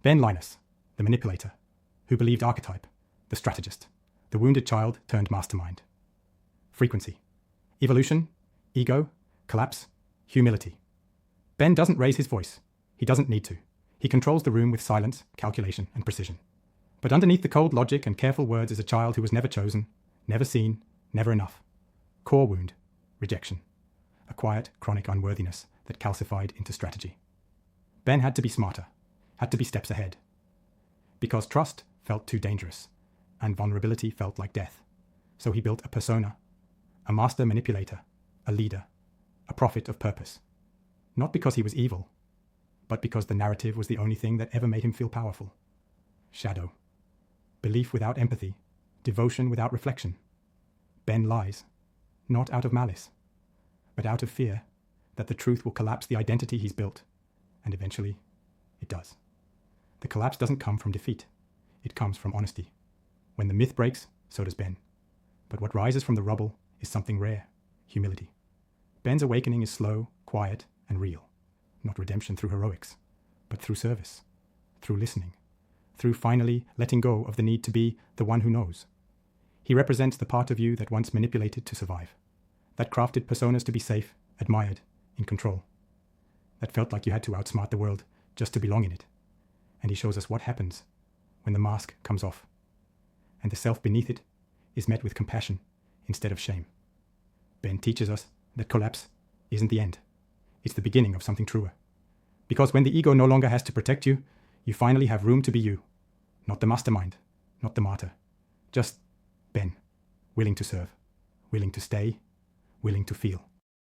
Ben Linus, the Manipulator, who believed Archetype, the Strategist, the wounded child turned Mastermind. Frequency. Evolution, ego, collapse, humility. Ben doesn't raise his voice. He doesn't need to. He controls the room with silence, calculation, and precision. But underneath the cold logic and careful words is a child who was never chosen, never seen, never enough. Core wound, rejection. A quiet, chronic unworthiness that calcified into strategy. Ben had to be smarter, had to be steps ahead. Because trust felt too dangerous, and vulnerability felt like death. So he built a persona, a master manipulator, a leader, a prophet of purpose. Not because he was evil, but because the narrative was the only thing that ever made him feel powerful. Shadow. Belief without empathy, devotion without reflection. Ben lies, not out of malice, but out of fear that the truth will collapse the identity he's built, and eventually it does. The collapse doesn't come from defeat, it comes from honesty. When the myth breaks, so does Ben. But what rises from the rubble is something rare, humility. Ben's awakening is slow, quiet, and real. Not redemption through heroics, but through service, through listening, through finally letting go of the need to be the one who knows. He represents the part of you that once manipulated to survive, that crafted personas to be safe, admired, in control, that felt like you had to outsmart the world just to belong in it. And he shows us what happens when the mask comes off, and the self beneath it is met with compassion instead of shame. Ben teaches us that collapse isn't the end. It's the beginning of something truer. Because when the ego no longer has to protect you, you finally have room to be you. Not the mastermind, not the martyr. Just Ben, willing to serve, willing to stay, willing to feel.